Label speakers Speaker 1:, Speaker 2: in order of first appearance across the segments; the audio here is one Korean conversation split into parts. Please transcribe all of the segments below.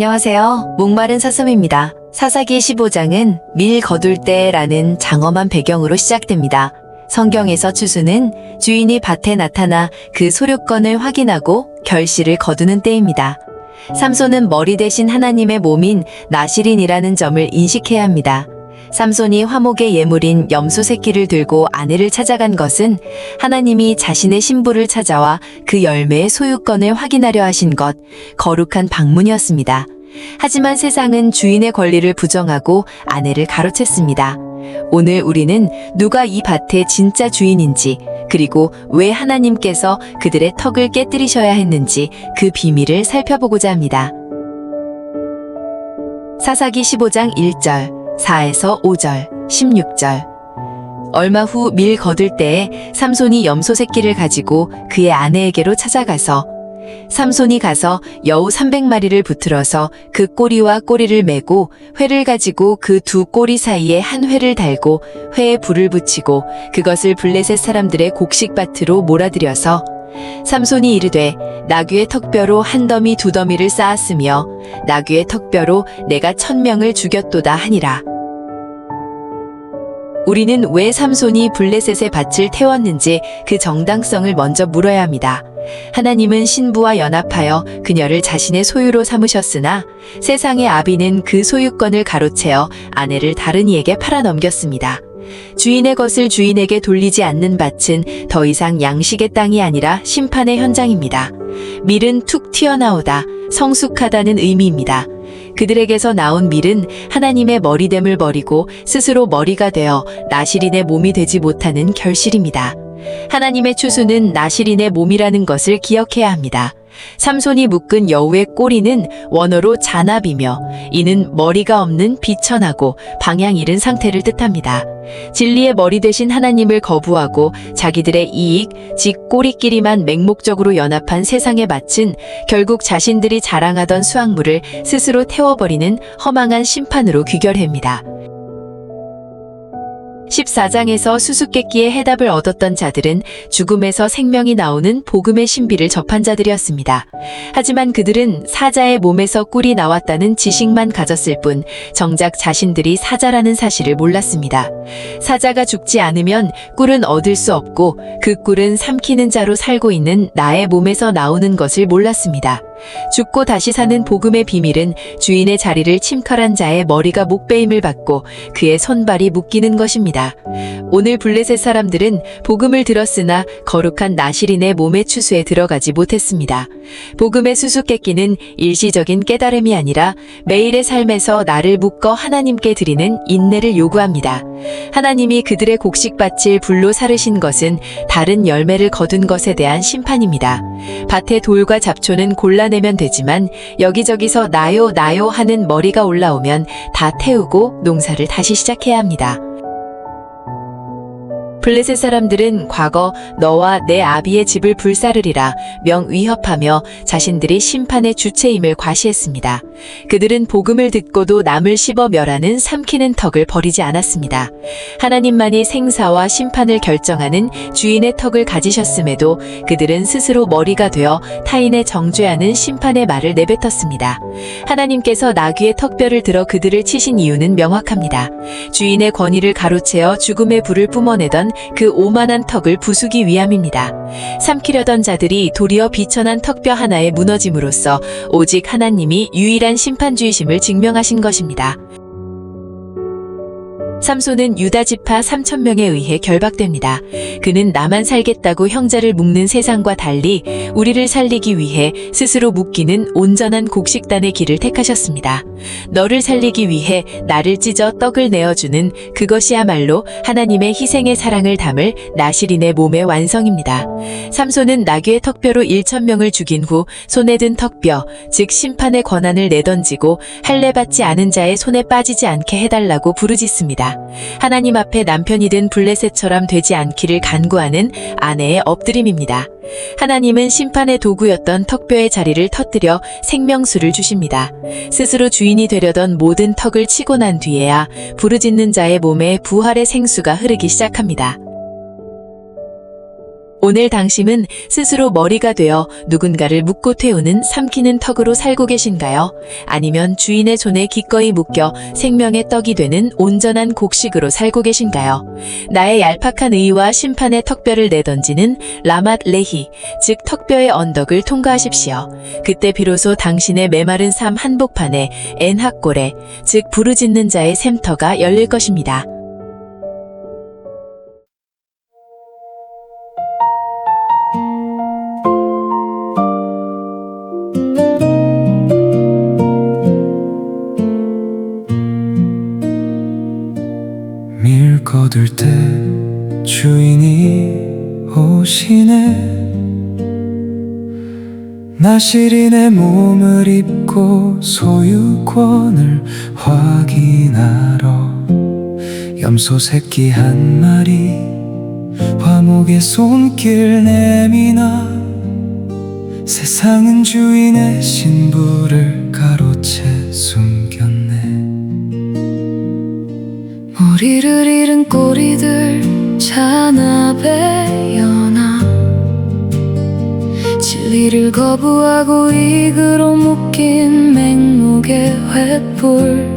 Speaker 1: 안녕하세요. 목마른 사슴입니다. 사사기 15장은 밀 거둘 때라는 장엄한 배경으로 시작됩니다. 성경에서 추수는 주인이 밭에 나타나 그 소유권을 확인하고 결실을 거두는 때입니다. 삼손은 머리 대신 하나님의 몸인 나실인이라는 점을 인식해야 합니다. 삼손이 화목의 예물인 염소 새끼를 들고 아내를 찾아간 것은 하나님이 자신의 신부를 찾아와 그 열매의 소유권을 확인하려 하신 것, 거룩한 방문이었습니다. 하지만 세상은 주인의 권리를 부정하고 아내를 가로챘습니다. 오늘 우리는 누가 이 밭의 진짜 주인인지, 그리고 왜 하나님께서 그들의 턱을 깨뜨리셔야 했는지 그 비밀을 살펴보고자 합니다. 사사기 15장 1절, 4에서 5절, 16절. 얼마 후 밀 거둘 때에 삼손이 염소 새끼를 가지고 그의 아내에게로 찾아가서 삼손이 가서 여우 300마리를 붙들어서 그 꼬리와 꼬리를 메고 회를 가지고 그 두 꼬리 사이에 한 회를 달고 회에 불을 붙이고 그것을 블레셋 사람들의 곡식밭으로 몰아들여서 삼손이 이르되 나귀의 턱뼈로 한 더미 두 더미를 쌓았으며 나귀의 턱뼈로 내가 1000명을 죽였도다 하니라. 우리는 왜 삼손이 블레셋의 밭을 태웠는지 그 정당성을 먼저 물어야 합니다. 하나님은 신부와 연합하여 그녀를 자신의 소유로 삼으셨으나 세상의 아비는 그 소유권을 가로채어 아내를 다른 이에게 팔아넘겼습니다. 주인의 것을 주인에게 돌리지 않는 밭은 더 이상 양식의 땅이 아니라 심판의 현장입니다. 밀은 툭 튀어나오다, 성숙하다는 의미입니다. 그들에게서 나온 밀은 하나님의 머리됨을 버리고 스스로 머리가 되어 나실인의 몸이 되지 못하는 결실입니다. 하나님의 추수는 나실인의 몸이라는 것을 기억해야 합니다. 삼손이 묶은 여우의 꼬리는 원어로 잔압이며 이는 머리가 없는 비천하고 방향 잃은 상태를 뜻합니다. 진리의 머리 되신 하나님을 거부하고 자기들의 이익, 즉 꼬리끼리만 맹목적으로 연합한 세상의 밭은 결국 자신들이 자랑하던 수확물을 스스로 태워버리는 허망한 심판으로 귀결합니다. 14장에서 수수께끼의 해답을 얻었던 자들은 죽음에서 생명이 나오는 복음의 신비를 접한 자들이었습니다. 하지만 그들은 사자의 몸에서 꿀이 나왔다는 지식만 가졌을 뿐 정작 자신들이 사자라는 사실을 몰랐습니다. 사자가 죽지 않으면 꿀은 얻을 수 없고 그 꿀은 삼키는 자로 살고 있는 나의 몸에서 나오는 것을 몰랐습니다. 죽고 다시 사는 복음의 비밀은 주인의 자리를 침탈한 자의 머리가 목베임을 받고 그의 손발이 묶이는 것입니다. 오늘 블레셋 사람들은 복음을 들었으나 거룩한 나실인의 몸의 추수에 들어가지 못했습니다. 복음의 수수께끼는 일시적인 깨달음이 아니라 매일의 삶에서 나를 묶어 하나님께 드리는 인내를 요구합니다. 하나님이 그들의 곡식밭을 불로 사르신 것은 다른 열매를 거둔 것에 대한 심판입니다. 밭의 돌과 잡초는 골라내면 되지만 여기저기서 나요 나요 하는 머리가 올라오면 다 태우고 농사를 다시 시작해야 합니다. 블레셋 사람들은 과거 너와 내 아비의 집을 불사르리라 명위협하며 자신들이 심판의 주체임을 과시했습니다. 그들은 복음을 듣고도 남을 씹어 멸하는 삼키는 턱을 버리지 않았습니다. 하나님만이 생사와 심판을 결정하는 주인의 턱을 가지셨음에도 그들은 스스로 머리가 되어 타인의 정죄하는 심판의 말을 내뱉었습니다. 하나님께서 나귀의 턱뼈를 들어 그들을 치신 이유는 명확합니다. 주인의 권위를 가로채어 죽음의 불을 뿜어내던 그 오만한 턱을 부수기 위함입니다. 삼키려던 자들이 도리어 비천한 턱뼈 하나에 무너짐으로써 오직 하나님이 유일한 심판주이심을 증명하신 것입니다. 삼손은 유다 지파 3000명에 의해 결박됩니다. 그는 나만 살겠다고 형제를 묶는 세상과 달리 우리를 살리기 위해 스스로 묶이는 온전한 곡식단의 길을 택하셨습니다. 너를 살리기 위해 나를 찢어 떡을 내어주는 그것이야말로 하나님의 희생의 사랑을 담을 나실인의 몸의 완성입니다. 삼손은 나귀의 턱뼈로 1000명을 죽인 후 손에 든 턱뼈, 즉 심판의 권한을 내던지고 할례받지 않은 자의 손에 빠지지 않게 해달라고 부르짖습니다. 하나님 앞에 남편이 된 블레셋처럼 되지 않기를 간구하는 아내의 엎드림입니다. 하나님은 심판의 도구였던 턱뼈의 자리를 터뜨려 생명수를 주십니다. 스스로 주인이 되려던 모든 턱을 치고 난 뒤에야 부르짖는 자의 몸에 부활의 생수가 흐르기 시작합니다. 오늘 당신은 스스로 머리가 되어 누군가를 묶고 태우는 삼키는 턱으로 살고 계신가요? 아니면 주인의 손에 기꺼이 묶여 생명의 떡이 되는 온전한 곡식으로 살고 계신가요? 나의 얄팍한 의와 심판의 턱뼈를 내던지는 라맛 레히, 즉 턱뼈의 언덕을 통과하십시오. 그때 비로소 당신의 메마른 삶 한복판에 엔학골에, 즉 부르짖는 자의 샘터가 열릴 것입니다.
Speaker 2: 밀 거둘 때 주인이 오시네. 나실이 내 몸을 입고 소유권을 확인하러 염소 새끼 한 마리 화목의 손길 내미나 세상은 주인의 신부를 가로채 숨겼네.
Speaker 3: 머리를 잃은 꼬리들 잔압에 연하 진리를 거부하고 이그로 묶인 맹목의 횃불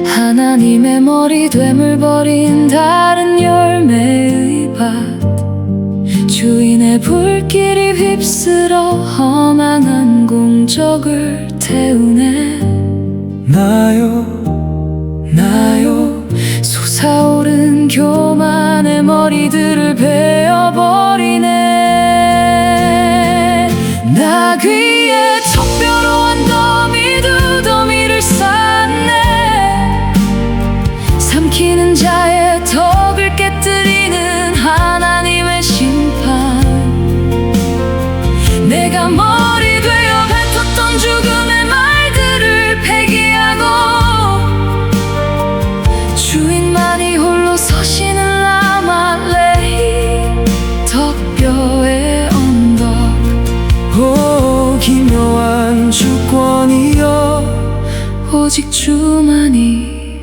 Speaker 3: 하나님의 머리 됨을 버린 다른 열매의 밭 주인의 불길이 휩쓸어 허망한 공적을 태우네.
Speaker 2: 나요
Speaker 3: 솟아오른 교만의 머리들을 베어버리네. 나 귀에 턱뼈로 한 더미 두 더미를 쌓네. 삼키는 자의 턱을 깨뜨리는 하나님의 심판. 내가 머리 되어 뱉었던 죽음의 말들을 폐기하고 주인만이 홀로 서시는 라말레히 턱뼈의 언덕.
Speaker 2: 오 기묘한 주권이여
Speaker 3: 오직 주만이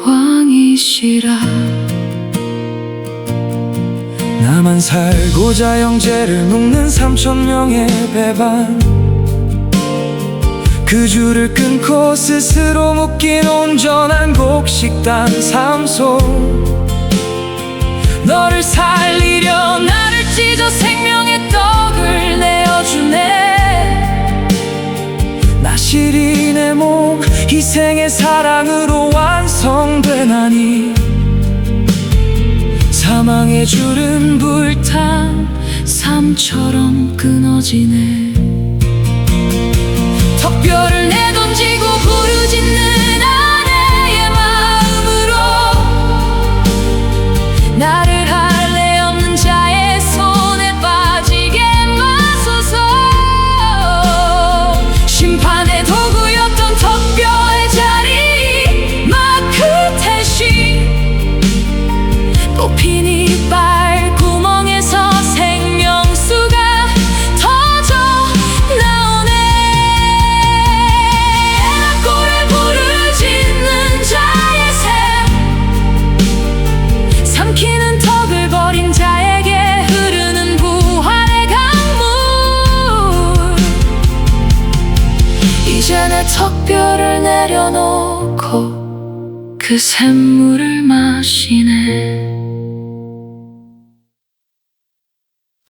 Speaker 3: 왕이시라.
Speaker 2: 나만 살고자 형제를 묶는 3,000명의 배반 그 줄을 끊고 스스로 묶인 온전한 곡식단 삶속
Speaker 3: 너를 살리려 나를 찢어 생명의 떡을 내어주네.
Speaker 2: 나실이 내 몸 희생의 사랑으로 완성되나니 사망의 줄은
Speaker 3: 불탄 삶처럼 끊어지네. 턱뼈를 내던지고 부르짖는 아내의 마음으로 나를 할례 없는 자의 손에 빠지게 마소서. 심판의 도구였던 턱뼈의 자리 마크테시 뽑힌 이빨 구멍에서 생명수가 터져 나오네. 꼴에 부르짖는 자의 샘 삼키는 턱을 버린 자에게 흐르는 부활의 강물. 이제 내 턱뼈를 내려놓고 그 샘물을 마시네.